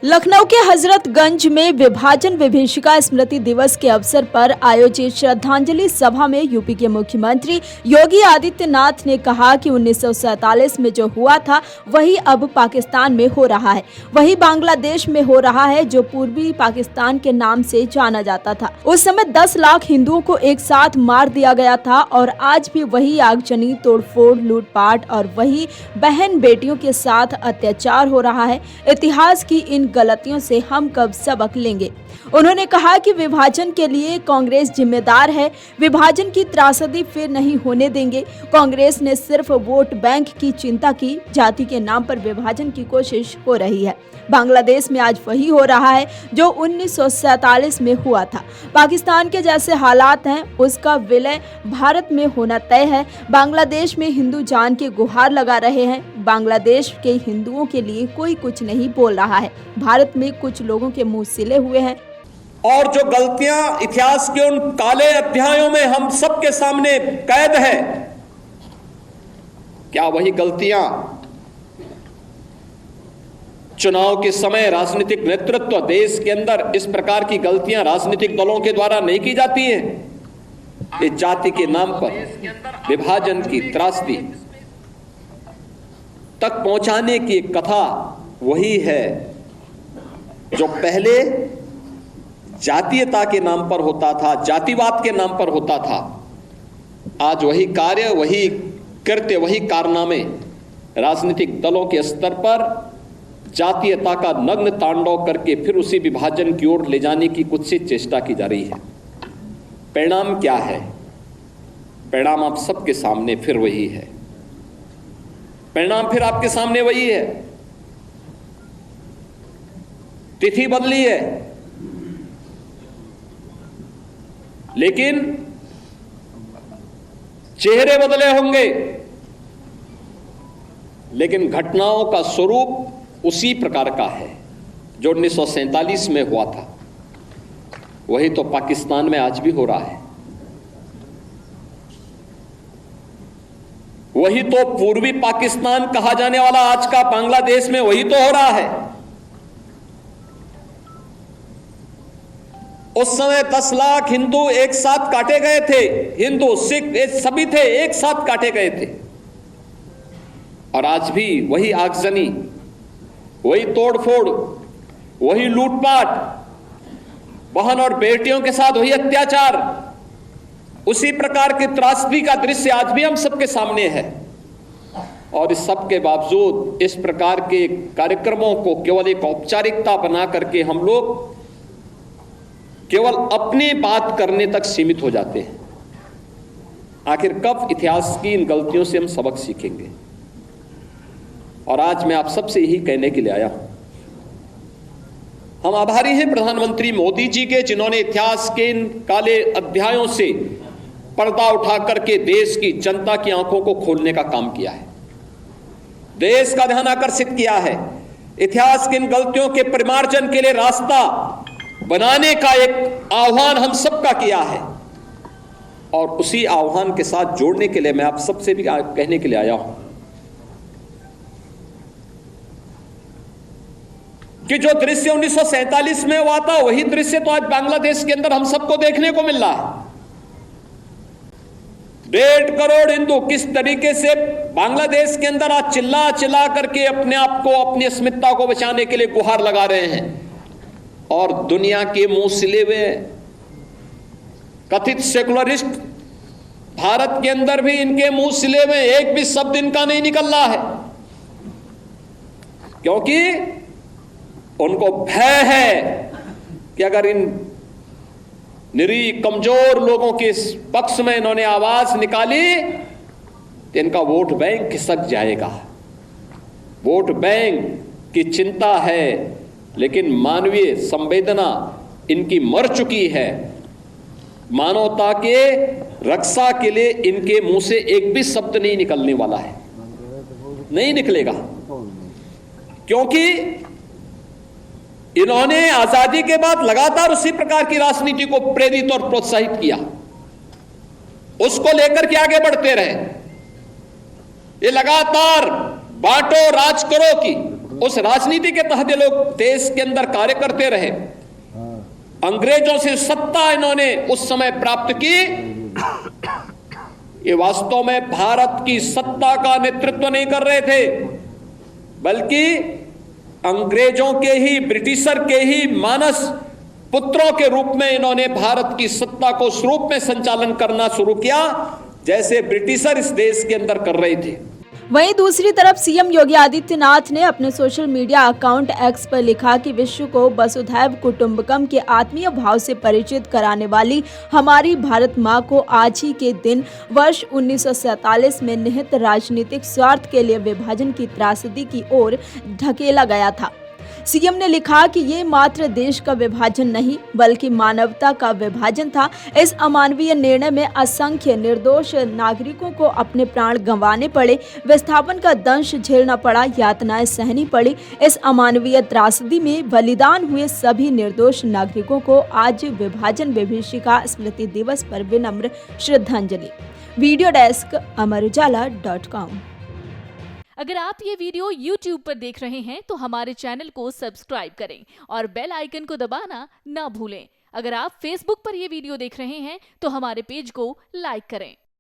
लखनऊ के हजरतगंज में विभाजन विभीषिका स्मृति दिवस के अवसर पर आयोजित श्रद्धांजलि सभा में यूपी के मुख्यमंत्री योगी आदित्यनाथ ने कहा कि 1947 में जो हुआ था वही अब पाकिस्तान में हो रहा है, वही बांग्लादेश में हो रहा है जो पूर्वी पाकिस्तान के नाम से जाना जाता था। उस समय 10 लाख हिंदुओं को एक साथ मार दिया गया था और आज भी वही आगजनी, तोड़फोड़, लूटपाट और वही बहन बेटियों के साथ अत्याचार हो रहा है। इतिहास की इन गलतियों से हम कब सबक लेंगे? उन्होंने कहा कि विभाजन के लिए कांग्रेस जिम्मेदार है, विभाजन की त्रासदी फिर नहीं होने देंगे। कांग्रेस ने सिर्फ वोट बैंक की चिंता की, जाति के नाम पर विभाजन की कोशिश हो रही है। बांग्लादेश में आज वही हो रहा है जो 1947 में हुआ था। पाकिस्तान के जैसे हालात हैं, उसका विलय भारत में होना तय है। बांग्लादेश में हिंदू जान की गुहार लगा रहे हैं। बांग्लादेश के हिंदुओं के लिए कोई कुछ नहीं बोल रहा है। भारत में कुछ लोगों के मुंह सिले हुए हैं। और जो गलतियां इतिहास के उन काले अध्यायों में हम सबके सामने कैद है, क्या वही गलतियां चुनाव के समय राजनीतिक नेतृत्व देश के अंदर इस प्रकार की गलतियां राजनीतिक दलों के द्वारा नहीं की जाती हैं? इस जाति के नाम पर विभाजन की त्रासदी तक पहुंचाने की एक कथा वही है जो पहले जातीयता के नाम पर होता था, जातिवाद के नाम पर होता था। आज वही कार्य, वही कृत्य, वही कारनामे राजनीतिक दलों के स्तर पर जातीयता का नग्न तांडव करके फिर उसी विभाजन की ओर ले जाने की कुत्सित चेष्टा की जा रही है। परिणाम क्या है? परिणाम आप सबके सामने फिर वही है। परिणाम फिर आपके सामने वही है। तिथि बदली है, लेकिन चेहरे बदले होंगे, लेकिन घटनाओं का स्वरूप उसी प्रकार का है जो 1947 में हुआ था। वही तो पाकिस्तान में आज भी हो रहा है। वही तो पूर्वी पाकिस्तान कहा जाने वाला आज का बांग्लादेश में वही तो हो रहा है। उस समय 10 लाख हिंदू एक साथ काटे गए थे। हिंदू, सिख सभी थे, एक साथ काटे गए थे। और आज भी वही आगजनी, वही तोड़फोड़, वही लूटपाट, बहन और बेटियों के साथ वही अत्याचार, उसी प्रकार की त्रासदी का दृश्य आज भी हम सबके सामने है। और इस सब के बावजूद इस प्रकार के कार्यक्रमों को केवल एक औपचारिकता बना करके हम लोग केवल अपनी बात करने तक सीमित हो जाते हैं। आखिर कब इतिहास की इन गलतियों से हम सबक सीखेंगे? और आज मैं आप सबसे यही कहने के लिए आया हूं, हम आभारी हैं प्रधानमंत्री मोदी जी के, जिन्होंने इतिहास के इन काले अध्यायों से पर्दा उठा करके देश की जनता की आंखों को खोलने का काम किया है, देश का ध्यान आकर्षित किया है, इतिहास की इन गलतियों के परिमार्जन के लिए रास्ता बनाने का एक आह्वान हम सबका किया है। और उसी आह्वान के साथ जोड़ने के लिए मैं आप सबसे भी कहने के लिए आया हूं कि जो दृश्य 1947 में हुआ था वही दृश्य तो आज बांग्लादेश के अंदर हम सबको देखने को मिल रहा है। 1.5 करोड़ हिंदू किस तरीके से बांग्लादेश के अंदर आज चिल्ला चिल्ला करके अपने आप को, अपनी अस्मिता को बचाने के लिए गुहार लगा रहे हैं। और दुनिया के मुंह सिले हुए कथित सेकुलरिस्ट भारत के अंदर भी इनके मुंह सिले हुए एक भी शब्द इनका नहीं निकल रहा है, क्योंकि उनको भय है कि अगर इन निरीह कमजोर लोगों के इस पक्ष में इन्होंने आवाज निकाली तो इनका वोट बैंक खिसक जाएगा। वोट बैंक की चिंता है, लेकिन मानवीय संवेदना इनकी मर चुकी है। मानवता के रक्षा के लिए इनके मुंह से एक भी शब्द नहीं निकलने वाला है, नहीं निकलेगा, क्योंकि इन्होंने आजादी के बाद लगातार उसी प्रकार की राजनीति को प्रेरित और प्रोत्साहित किया, उसको लेकर के आगे बढ़ते रहे। ये लगातार बांटो राज करो की उस राजनीति के तहत ये लोग देश के अंदर कार्य करते रहे। अंग्रेजों से सत्ता इन्होंने उस समय प्राप्त की। ये वास्तव में भारत की सत्ता का नेतृत्व नहीं कर रहे थे, बल्कि अंग्रेजों के ही, ब्रिटिशर के ही मानस पुत्रों के रूप में इन्होंने भारत की सत्ता को उस रूप में संचालन करना शुरू किया जैसे ब्रिटिशर इस देश के अंदर कर रहे थे। वहीं दूसरी तरफ सीएम योगी आदित्यनाथ ने अपने सोशल मीडिया अकाउंट एक्स पर लिखा कि विश्व को वसुधैव कुटुंबकम के आत्मीय भाव से परिचित कराने वाली हमारी भारत माँ को आज ही के दिन वर्ष 1947 में निहित राजनीतिक स्वार्थ के लिए विभाजन की त्रासदी की ओर ढकेला गया था। सीएम ने लिखा कि ये मात्र देश का विभाजन नहीं बल्कि मानवता का विभाजन था। इस अमानवीय निर्णय में असंख्य निर्दोष नागरिकों को अपने प्राण गंवाने पड़े, विस्थापन का दंश झेलना पड़ा, यातनाएं सहनी पड़ी। इस अमानवीय त्रासदी में बलिदान हुए सभी निर्दोष नागरिकों को आज विभाजन विभीषिका स्मृति दिवस पर विनम्र श्रद्धांजलि। Video desk amarujala.com। अगर आप ये वीडियो YouTube पर देख रहे हैं तो हमारे चैनल को सब्सक्राइब करें और बेल आइकन को दबाना ना भूलें। अगर आप Facebook पर ये वीडियो देख रहे हैं तो हमारे पेज को लाइक करें।